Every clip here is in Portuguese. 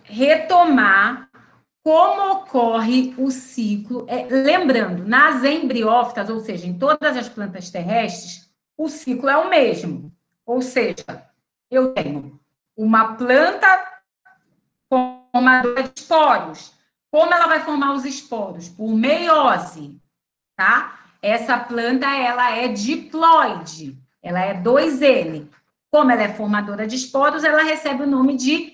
retomar como ocorre o ciclo. Lembrando, nas embriófitas, ou seja, em todas as plantas terrestres, o ciclo é o mesmo. Ou seja, eu tenho uma planta formadora de esporos. Como ela vai formar os esporos? Por meiose, tá? Essa planta, ela é diploide, ela é 2N. Como ela é formadora de esporos, ela recebe o nome de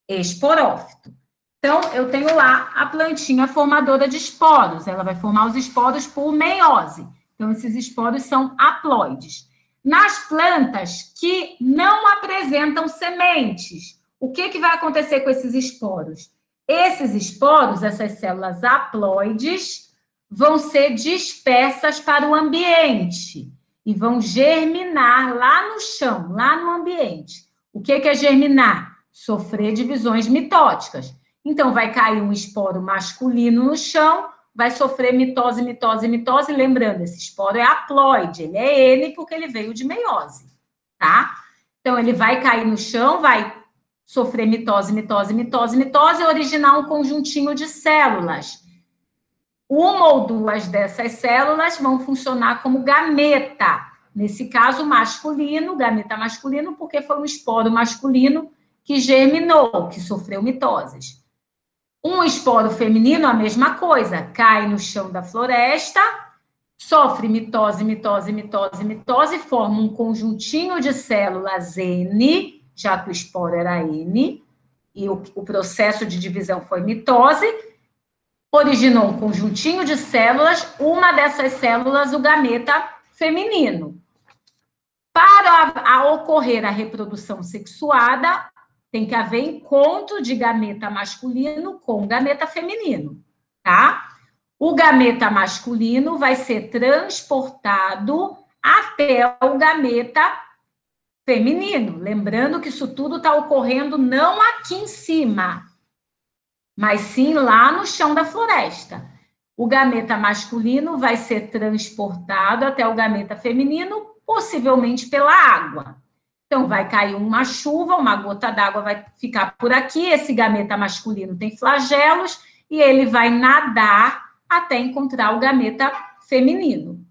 esporófito. Então, eu tenho lá a plantinha formadora de esporos, ela vai formar os esporos por meiose. Então, esses esporos são haploides. Nas plantas que não apresentam sementes, o que vai acontecer com esses esporos? Esses esporos, essas células haploides, vão ser dispersas para o ambiente e vão germinar lá no chão, lá no ambiente. O que é germinar? Sofrer divisões mitóticas. Então, vai cair um esporo masculino no chão, vai sofrer mitose, mitose, mitose. Lembrando, esse esporo é haploide, ele é N porque ele veio de meiose, tá? Então, ele vai cair no chão, vai sofrer mitose, mitose, mitose, mitose e originar um conjuntinho de células. Uma ou duas dessas células vão funcionar como gameta. Nesse caso, masculino, gameta masculino, porque foi um esporo masculino que germinou, que sofreu mitoses. Um esporo feminino, a mesma coisa, cai no chão da floresta, sofre mitose, mitose, mitose, mitose, forma um conjuntinho de células N, já que o esporo era N, e o processo de divisão foi mitose, originou um conjuntinho de células, uma dessas células, o gameta feminino. Para ocorrer a reprodução sexuada, tem que haver encontro de gameta masculino com gameta feminino, tá? O gameta masculino vai ser transportado até o gameta feminino. Lembrando que isso tudo está ocorrendo não aqui em cima, mas sim lá no chão da floresta. O gameta masculino vai ser transportado até o gameta feminino, possivelmente pela água. Então, vai cair uma chuva, uma gota d'água vai ficar por aqui, esse gameta masculino tem flagelos, e ele vai nadar até encontrar o gameta feminino.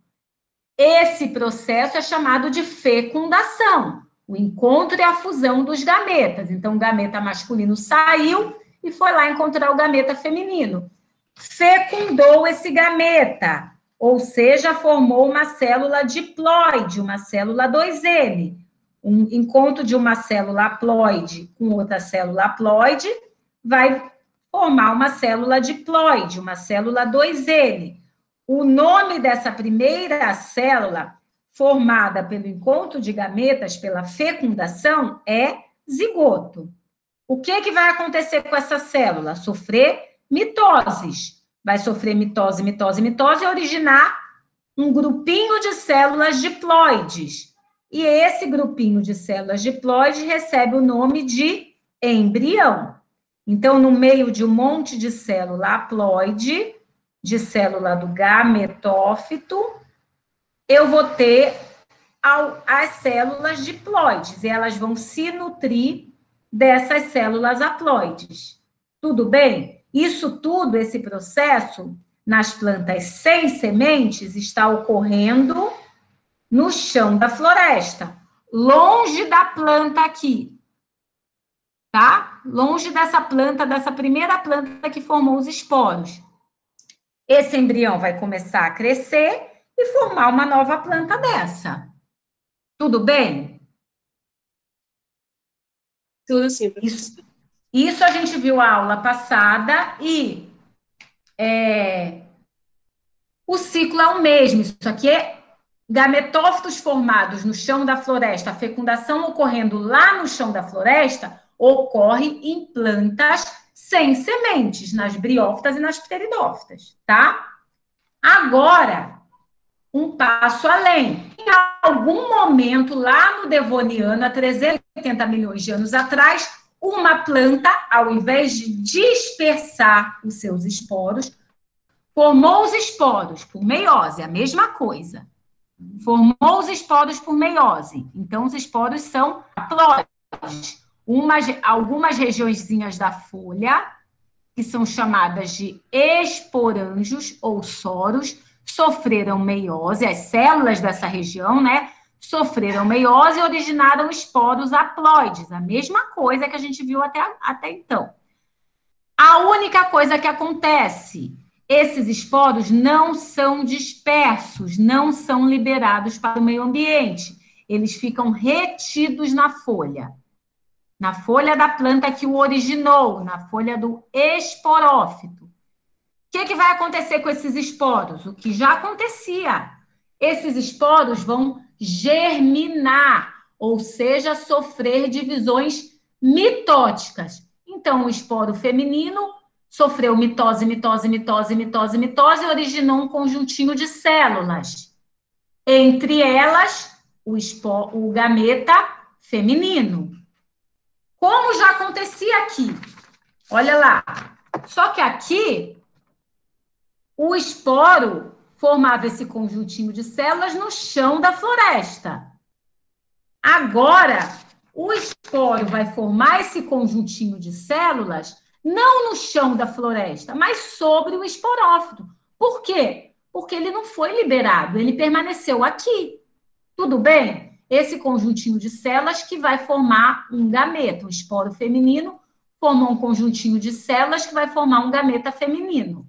Esse processo é chamado de fecundação, o encontro e a fusão dos gametas. Então, o gameta masculino saiu e foi lá encontrar o gameta feminino. Fecundou esse gameta, ou seja, formou uma célula diploide, uma célula 2N. Um encontro de uma célula haploide com outra célula haploide vai formar uma célula diploide, uma célula 2N. O nome dessa primeira célula, formada pelo encontro de gametas, pela fecundação, é zigoto. O que vai acontecer com essa célula? Sofrer mitoses. Vai sofrer mitose, mitose, mitose e originar um grupinho de células diploides. E esse grupinho de células diploides recebe o nome de embrião. Então, no meio de um monte de célula haploide, de célula do gametófito, eu vou ter as células diploides, e elas vão se nutrir dessas células haploides. Tudo bem? Isso tudo, esse processo, nas plantas sem sementes, está ocorrendo no chão da floresta, longe da planta aqui, tá? Longe dessa planta, dessa primeira planta que formou os esporos. Esse embrião vai começar a crescer e formar uma nova planta dessa. Tudo bem? Tudo sim, professora. Isso a gente viu a aula passada e o ciclo é o mesmo. Isso aqui é gametófitos formados no chão da floresta, a fecundação ocorrendo lá no chão da floresta, ocorre em plantas sem sementes, nas briófitas e nas pteridófitas, tá? Agora, um passo além. Em algum momento, lá no Devoniano, há 380 milhões de anos atrás, uma planta, ao invés de dispersar os seus esporos, formou os esporos por meiose, a mesma coisa. Formou os esporos por meiose. Então, os esporos são haploides. algumas regiõezinhas da folha, que são chamadas de esporângios ou soros, sofreram meiose, as células dessa região, né, sofreram meiose e originaram esporos haploides, a mesma coisa que a gente viu até então. A única coisa que acontece, esses esporos não são dispersos, não são liberados para o meio ambiente, eles ficam retidos na folha da planta que o originou, na folha do esporófito. O que vai acontecer com esses esporos? O que já acontecia. Esses esporos vão germinar, ou seja, sofrer divisões mitóticas. Então, o esporo feminino sofreu mitose e originou um conjuntinho de células. Entre elas, o gameta feminino. Como já acontecia aqui. Olha lá. Só que aqui, o esporo formava esse conjuntinho de células no chão da floresta. Agora, o esporo vai formar esse conjuntinho de células não no chão da floresta, mas sobre o esporófito. Por quê? Porque ele não foi liberado, ele permaneceu aqui. Tudo bem? Esse conjuntinho de células que vai formar um gameta, um esporo feminino, forma um conjuntinho de células que vai formar um gameta feminino.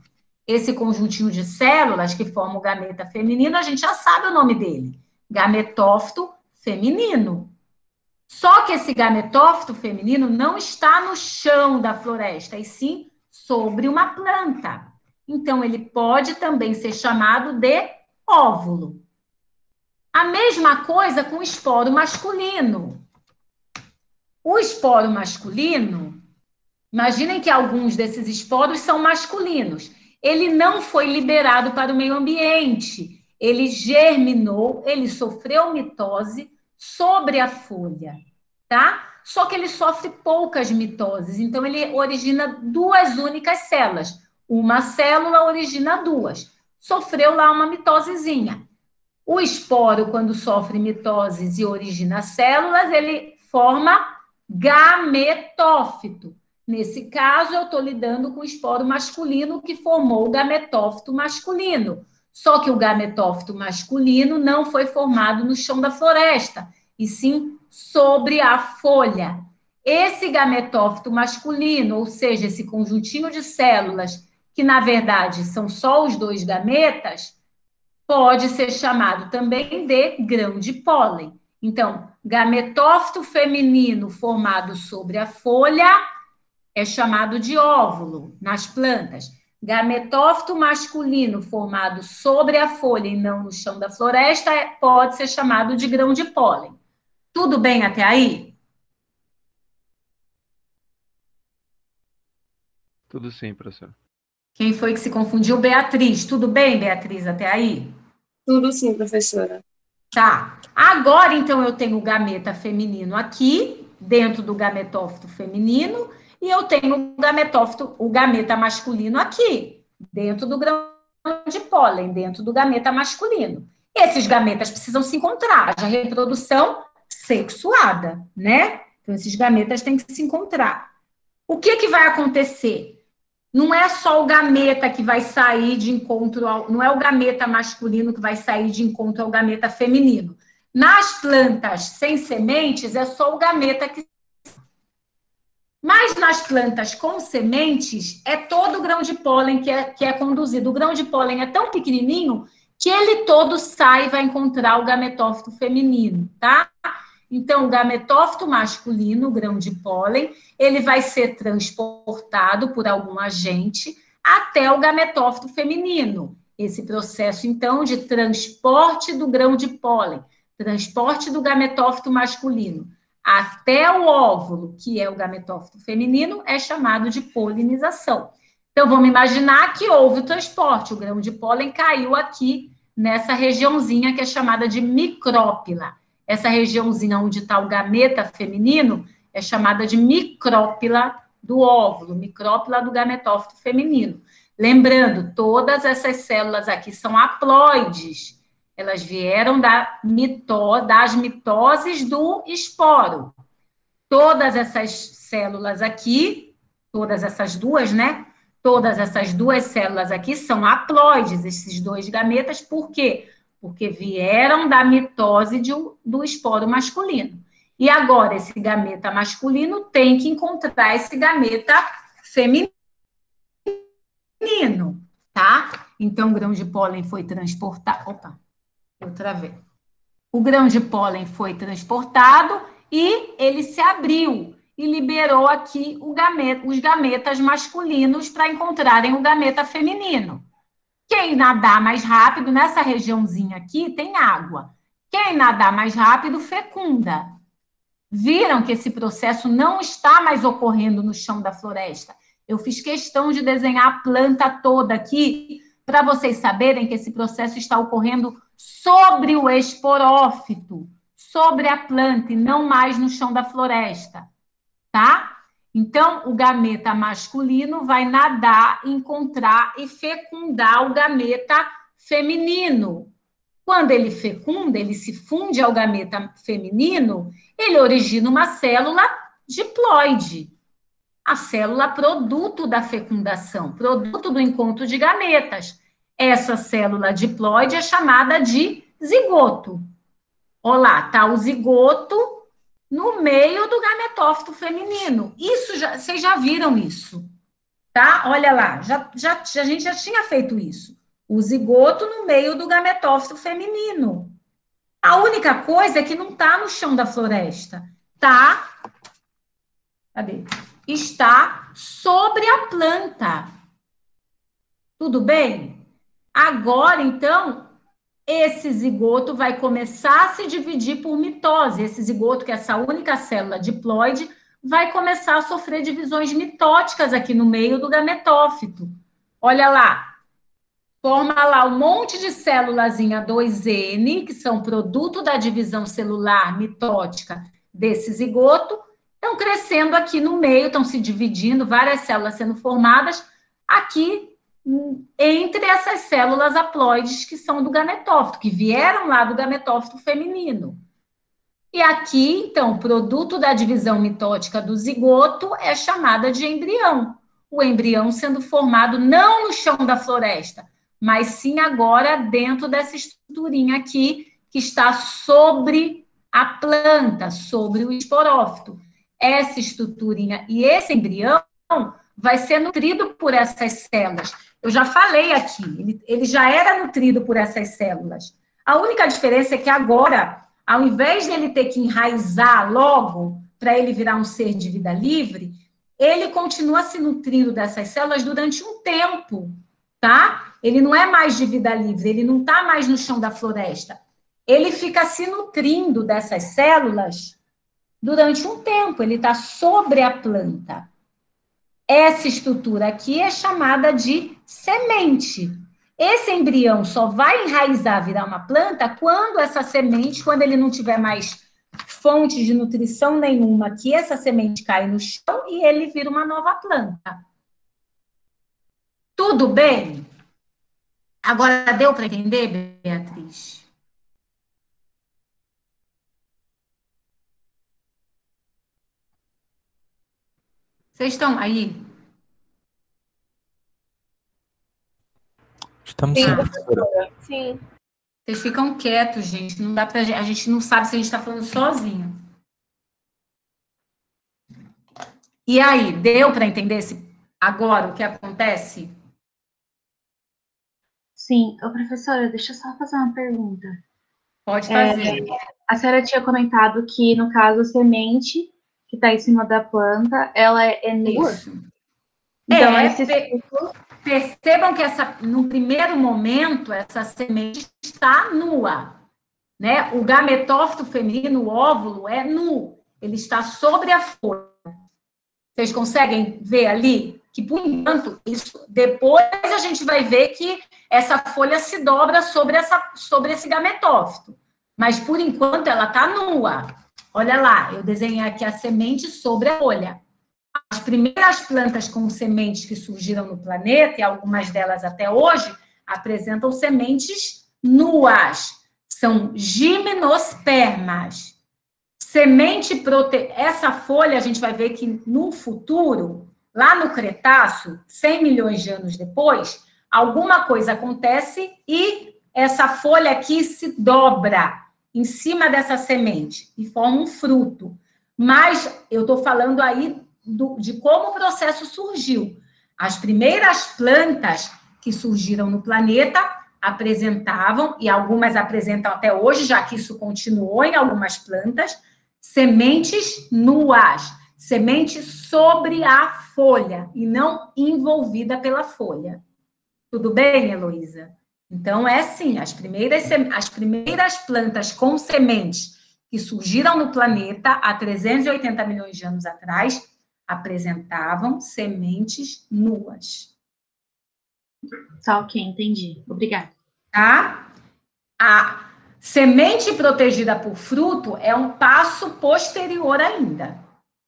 Esse conjuntinho de células que forma o gameta feminino, a gente já sabe o nome dele, gametófito feminino. Só que esse gametófito feminino não está no chão da floresta, e sim sobre uma planta. Então, ele pode também ser chamado de óvulo. A mesma coisa com o esporo masculino. O esporo masculino, imaginem que alguns desses esporos são masculinos. Ele não foi liberado para o meio ambiente. Ele germinou, ele sofreu mitose sobre a folha, tá? Só que ele sofre poucas mitoses, então ele origina duas únicas células. Uma célula origina duas. Sofreu lá uma mitosezinha. O esporo, quando sofre mitoses e origina células, ele forma gametófito. Nesse caso, eu estou lidando com o esporo masculino que formou o gametófito masculino. Só que o gametófito masculino não foi formado no chão da floresta, e sim sobre a folha. Esse gametófito masculino, ou seja, esse conjuntinho de células, que na verdade são só os dois gametas, pode ser chamado também de grão de pólen. Então, gametófito feminino formado sobre a folha é chamado de óvulo nas plantas. Gametófito masculino formado sobre a folha e não no chão da floresta pode ser chamado de grão de pólen. Tudo bem até aí? Tudo sim, professor. Quem foi que se confundiu? Beatriz. Tudo bem, Beatriz, até aí? Tudo sim, professora. Tá. Agora, então, eu tenho o gameta feminino aqui, dentro do gametófito feminino, e eu tenho o gameta masculino aqui, dentro do grão de pólen, dentro do gameta masculino. Esses gametas precisam se encontrar, haja reprodução sexuada, né? Então, esses gametas têm que se encontrar. O que vai acontecer? Não é só o gameta que vai sair de encontro não é o gameta masculino que vai sair de encontro ao gameta feminino. Nas plantas sem sementes, é só o gameta que. Mas nas plantas com sementes, é todo o grão de pólen que é conduzido. O grão de pólen é tão pequenininho que ele todo sai e vai encontrar o gametófito feminino, tá? Então, o gametófito masculino, o grão de pólen, ele vai ser transportado por algum agente até o gametófito feminino. Esse processo, então, de transporte do grão de pólen, transporte do gametófito masculino até o óvulo, que é o gametófito feminino, é chamado de polinização. Então, vamos imaginar que houve o transporte, o grão de pólen caiu aqui nessa regiãozinha que é chamada de micrópila. Essa regiãozinha onde está o gameta feminino é chamada de micrópila do óvulo, micrópila do gametófito feminino. Lembrando, todas essas células aqui são haploides. Elas vieram das mitoses do esporo. todas essas células aqui, todas essas duas, né? Todas essas duas células aqui são haploides, esses dois gametas, por quê? Porque vieram da mitose do esporo masculino. E agora, esse gameta masculino tem que encontrar esse gameta feminino, tá? Então, o grão de pólen foi transportado... Opa, eu travei. O grão de pólen foi transportado e ele se abriu e liberou aqui os gametas masculinos para encontrarem o gameta feminino. Quem nadar mais rápido, nessa regiãozinha aqui, tem água. Quem nadar mais rápido, fecunda. Viram que esse processo não está mais ocorrendo no chão da floresta. Eu fiz questão de desenhar a planta toda aqui, para vocês saberem que esse processo está ocorrendo sobre o esporófito, sobre a planta, e não mais no chão da floresta, tá? Então, o gameta masculino vai nadar, encontrar e fecundar o gameta feminino. Quando ele fecunda, ele se funde ao gameta feminino, ele origina uma célula diploide, a célula produto da fecundação, produto do encontro de gametas. Essa célula diploide é chamada de zigoto. Olá, tá o zigoto no meio do gametófito feminino. Isso vocês já viram isso, tá? Olha lá, a gente já tinha feito isso. O zigoto no meio do gametófito feminino. A única coisa é que não está no chão da floresta. Tá? Cadê? Está sobre a planta. Tudo bem? Agora, então, esse zigoto vai começar a se dividir por mitose. Esse zigoto, que é essa única célula diploide, vai começar a sofrer divisões mitóticas aqui no meio do gametófito. Olha lá. Forma lá um monte de célulazinha 2N, que são produto da divisão celular mitótica desse zigoto, estão crescendo aqui no meio, estão se dividindo, várias células sendo formadas aqui entre essas células haploides que são do gametófito, que vieram lá do gametófito feminino. E aqui, então, o produto da divisão mitótica do zigoto é chamada de embrião. O embrião sendo formado não no chão da floresta, mas sim agora dentro dessa estruturinha aqui, que está sobre a planta, sobre o esporófito. Essa estruturinha e esse embrião vai ser nutrido por essas células. Eu já falei aqui, ele já era nutrido por essas células. A única diferença é que agora, ao invés de ele ter que enraizar logo, para ele virar um ser de vida livre, ele continua se nutrindo dessas células durante um tempo, tá? Ele não é mais de vida livre, ele não está mais no chão da floresta. Ele fica se nutrindo dessas células durante um tempo, ele está sobre a planta. Essa estrutura aqui é chamada de semente. Esse embrião só vai enraizar, virar uma planta, quando essa semente, quando ele não tiver mais fonte de nutrição nenhuma, que essa semente cai no chão e ele vira uma nova planta. Tudo bem? Agora deu para entender, Beatriz? Vocês estão aí? Estamos sim, professora. Sim. Vocês ficam quietos, gente. Não dá pra, a gente não sabe se a gente está falando sozinho. E aí, deu para entender agora o que acontece? Sim. Ô, professora, deixa eu só fazer uma pergunta. Pode fazer. A senhora tinha comentado que, no caso, a semente que está em cima da planta, ela é nua? Isso. Então, percebam que no primeiro momento, essa semente está nua, né? O gametófito feminino, o óvulo, é nu. Ele está sobre a folha. Vocês conseguem ver ali? Que, por enquanto, depois a gente vai ver que essa folha se dobra sobre esse gametófito. Mas, por enquanto, ela está nua. Olha lá, eu desenhei aqui a semente sobre a folha. As primeiras plantas com sementes que surgiram no planeta, e algumas delas até hoje, apresentam sementes nuas. São gimnospermas. Essa folha, a gente vai ver que no futuro, lá no Cretáceo, 100 milhões de anos depois, alguma coisa acontece e essa folha aqui se dobra em cima dessa semente e forma um fruto. Mas eu estou falando aí de como o processo surgiu. As primeiras plantas que surgiram no planeta apresentavam, e algumas apresentam até hoje, já que isso continuou em algumas plantas, sementes nuas, semente sobre a folha e não envolvida pela folha. Tudo bem, Heloísa? Então, é assim, as primeiras plantas com sementes que surgiram no planeta há 380 milhões de anos atrás apresentavam sementes nuas. Tá, ok, entendi. Obrigada. Tá? A semente protegida por fruto é um passo posterior ainda.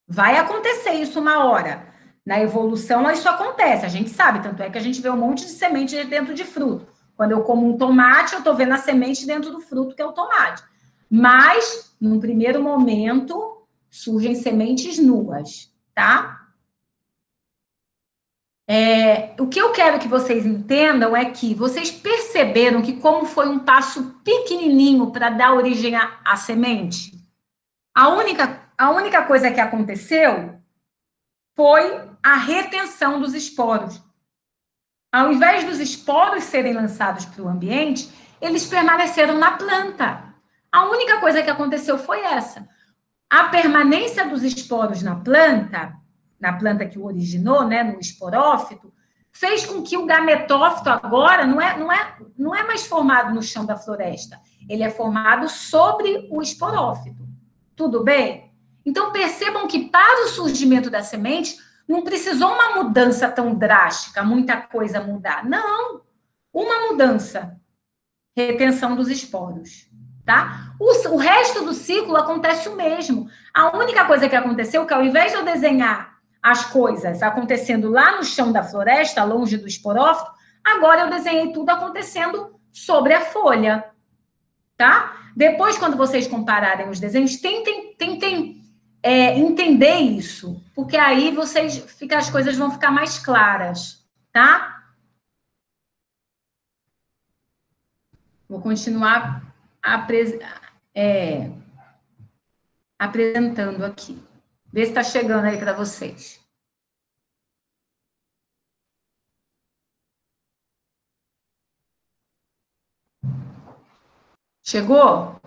Vai acontecer isso uma hora. Na evolução, isso acontece, a gente sabe, tanto é que a gente vê um monte de semente dentro de fruto. Quando eu como um tomate, eu estou vendo a semente dentro do fruto, que é o tomate. Mas, num primeiro momento, surgem sementes nuas, tá? O que eu quero que vocês entendam é que vocês perceberam que como foi um passo pequenininho para dar origem à semente? A única coisa que aconteceu foi a retenção dos esporos. Ao invés dos esporos serem lançados para o ambiente, eles permaneceram na planta. A única coisa que aconteceu foi essa. A permanência dos esporos na planta que o originou, né, no esporófito, fez com que o gametófito agora não é mais formado no chão da floresta. Ele é formado sobre o esporófito. Tudo bem? Então, percebam que para o surgimento da semente, não precisou uma mudança tão drástica, muita coisa mudar. Não, uma mudança. Retenção dos esporos, tá? O resto do ciclo acontece o mesmo. A única coisa que aconteceu é que, ao invés de eu desenhar as coisas acontecendo lá no chão da floresta, longe do esporófito, agora eu desenhei tudo acontecendo sobre a folha, tá? Depois, quando vocês compararem os desenhos, tentem entender isso, porque aí as coisas vão ficar mais claras, tá? Vou continuar apresentando aqui. Vê se está chegando aí para vocês. Chegou?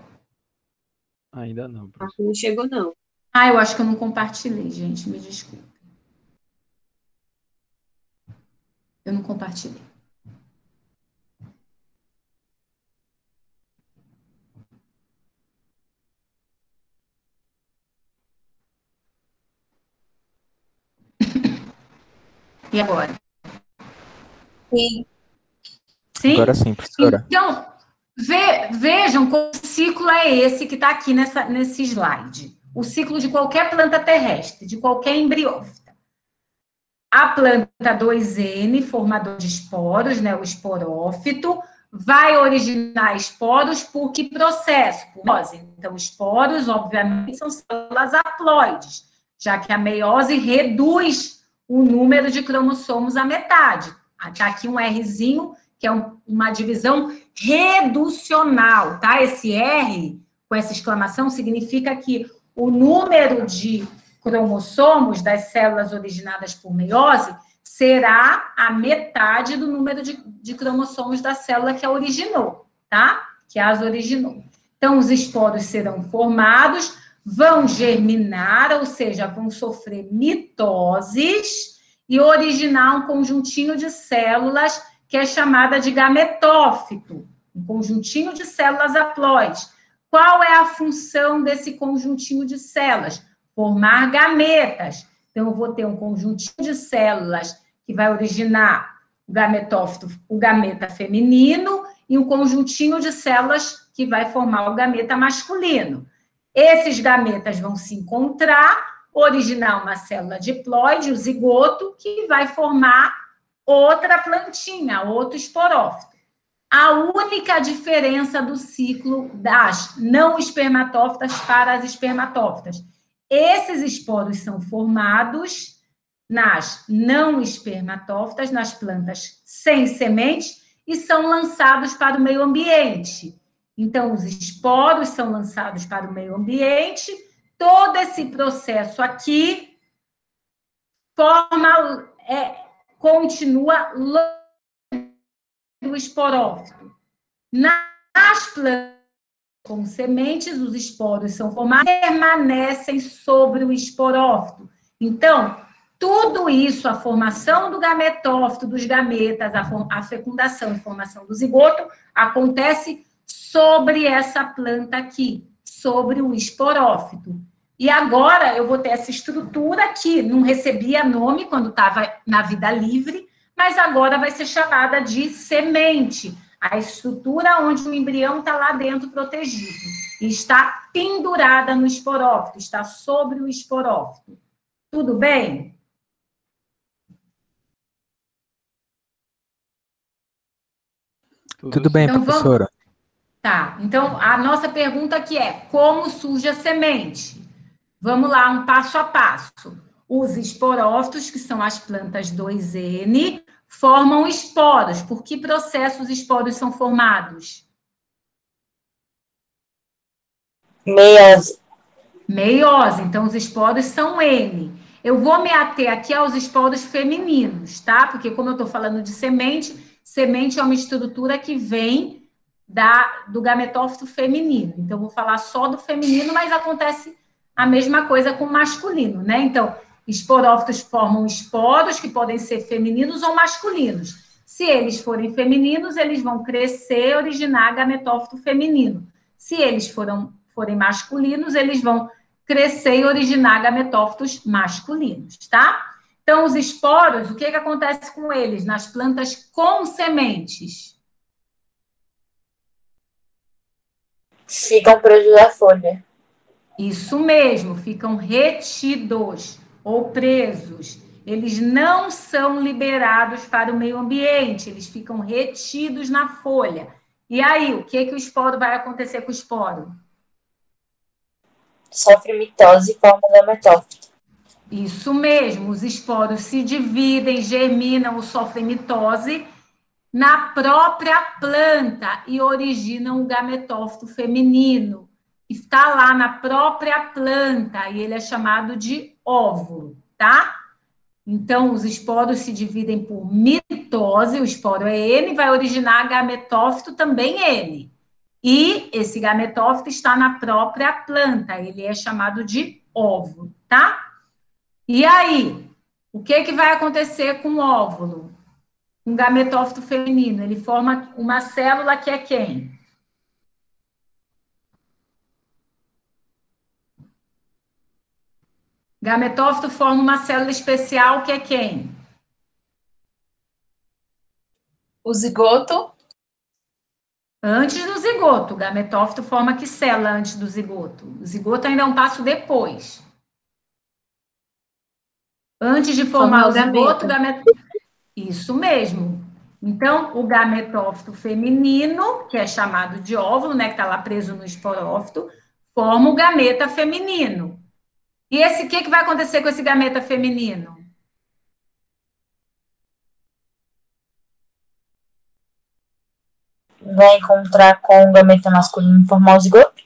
Ainda não, professor. Não chegou, não. Eu acho que eu não compartilhei, gente. Me desculpe. Eu não compartilhei. E agora? Sim. Sim? Agora sim, professora. Então, vejam como o ciclo é esse que está aqui nesse slide. O ciclo de qualquer planta terrestre, de qualquer embriófita. A planta 2N, formador de esporos, né, o esporófito, vai originar esporos por que processo? Por meiose. Então, esporos, obviamente, são células haploides, já que a meiose reduz o número de cromossomos à metade. Está aqui um Rzinho, que é uma divisão reducional, tá? Esse R, com essa exclamação, significa que o número de cromossomos das células originadas por meiose será a metade do número de cromossomos da célula que a originou, tá? Que as originou. Então, os esporos serão formados, vão germinar, ou seja, vão sofrer mitoses e originar um conjuntinho de células que é chamada de gametófito, um conjuntinho de células haploides. Qual é a função desse conjuntinho de células? Formar gametas. Então, eu vou ter um conjuntinho de células que vai originar o gametófito, o gameta feminino, e um conjuntinho de células que vai formar o gameta masculino. Esses gametas vão se encontrar, originar uma célula diploide, o zigoto, que vai formar outra plantinha, outro esporófito. a única diferença do ciclo das não espermatófitas para as espermatófitas. Esses esporos são formados nas não espermatófitas, nas plantas sem sementes, e são lançados para o meio ambiente. Então, os esporos são lançados para o meio ambiente, todo esse processo aqui continua do esporófito. Nas plantas com sementes, os esporos são formados e permanecem sobre o esporófito. Então, tudo isso, a formação do gametófito, dos gametas, a fecundação e formação do zigoto, acontece sobre essa planta aqui, sobre o esporófito. E agora eu vou ter essa estrutura que não recebia nome quando estava na vida livre, mas agora vai ser chamada de semente, a estrutura onde o embrião está lá dentro protegido, e está pendurada no esporófito, está sobre o esporófito. Tudo bem? Tudo bem, Então, professora. Tá, então a nossa pergunta aqui é: como surge a semente? Vamos lá, um passo a passo. Os esporófitos, que são as plantas 2N, formam esporos. Por que processo os esporos são formados? Meiose. Meiose, então os esporos são N. Eu vou me ater aqui aos esporos femininos, tá? Porque como eu estou falando de semente, semente é uma estrutura que vem do gametófito feminino. Então, eu vou falar só do feminino, mas acontece a mesma coisa com o masculino, né? Então, esporófitos formam esporos que podem ser femininos ou masculinos. Se eles forem femininos, eles vão crescer e originar gametófito feminino. Se eles forem masculinos, eles vão crescer e originar gametófitos masculinos, tá? Então, os esporos, o que acontece com eles nas plantas com sementes? Ficam presos à folha. Isso mesmo, ficam retidos ou presos. Eles não são liberados para o meio ambiente, eles ficam retidos na folha. E aí, o que o esporo vai acontecer com o esporo? Sofre mitose e forma gametófito. Isso mesmo, os esporos se dividem, germinam ou sofrem mitose na própria planta e originam o gametófito feminino. Está lá na própria planta e ele é chamado de óvulo, tá? Então, os esporos se dividem por mitose, o esporo é N, vai originar gametófito também N. E esse gametófito está na própria planta, ele é chamado de óvulo, tá? E aí, o que vai acontecer com o óvulo? Um gametófito feminino, ele forma uma célula que é quem? Gametófito forma uma célula especial que é quem? O zigoto. Antes do zigoto. O gametófito forma que célula antes do zigoto? O zigoto ainda é um passo depois. Antes de formar o zigoto, Isso mesmo. Então, o gametófito feminino, que é chamado de óvulo, né, que está lá preso no esporófito, forma o gameta feminino. E o que vai acontecer com esse gameta feminino? Vai encontrar com o gameta masculino e formar o zigoto?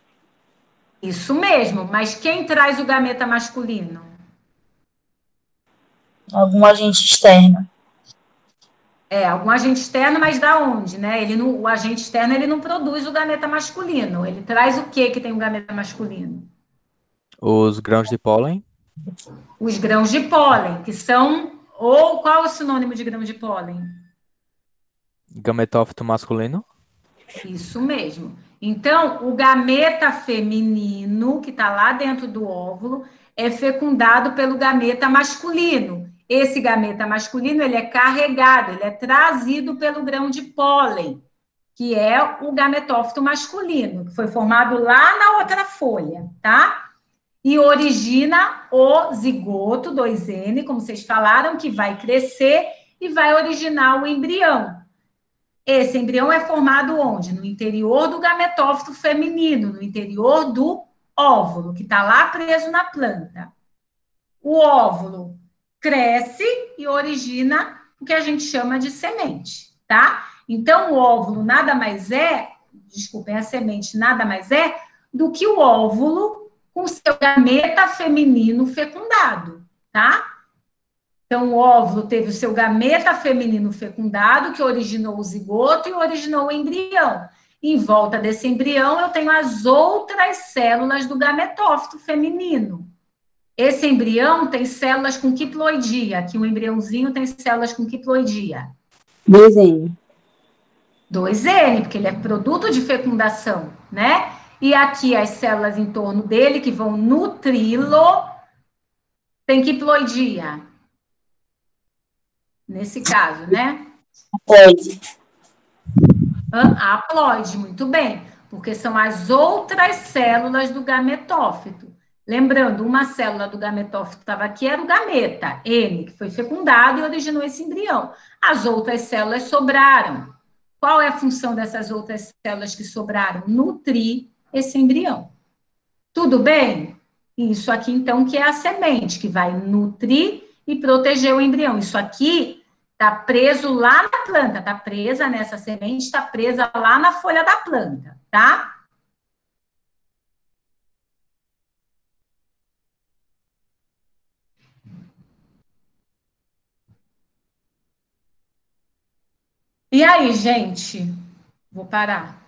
Isso mesmo, mas quem traz o gameta masculino? Algum agente externo. Algum agente externo, mas da onde, né? O agente externo, ele não produz o gameta masculino. Ele traz o que tem o gameta masculino? Os grãos de pólen. Os grãos de pólen, que são... Ou qual é o sinônimo de grão de pólen? Gametófito masculino. Isso mesmo. Então, o gameta feminino, que está lá dentro do óvulo, é fecundado pelo gameta masculino. Esse gameta masculino, ele é carregado, ele é trazido pelo grão de pólen, que é o gametófito masculino, que foi formado lá na outra folha, tá? E origina o zigoto 2N, como vocês falaram, que vai crescer e vai originar o embrião. Esse embrião é formado onde? No interior do gametófito feminino, no interior do óvulo, que está lá preso na planta. O óvulo cresce e origina o que a gente chama de semente, tá? Então, o óvulo nada mais é, desculpem, a semente nada mais é do que o óvulo com seu gameta feminino fecundado, tá? Então, o óvulo teve o seu gameta feminino fecundado, que originou o zigoto e originou o embrião. Em volta desse embrião, eu tenho as outras células do gametófito feminino. Esse embrião tem células com quiploidia. Aqui, um embriãozinho tem células com quiploidia. 2N. 2N, porque ele é produto de fecundação, né? E aqui, as células em torno dele, que vão nutri-lo, tem quiploidia. Nesse caso, né? Pode. Haploide, muito bem, porque são as outras células do gametófito. Lembrando, uma célula do gametófito estava aqui, era o gameta, N, que foi fecundado e originou esse embrião. As outras células sobraram. Qual é a função dessas outras células que sobraram? Nutrir esse embrião. Tudo bem? Isso aqui, então, que é a semente, que vai nutrir e proteger o embrião. Isso aqui está preso lá na planta, está presa nessa semente, está presa lá na folha da planta, tá? E aí, gente? Vou parar.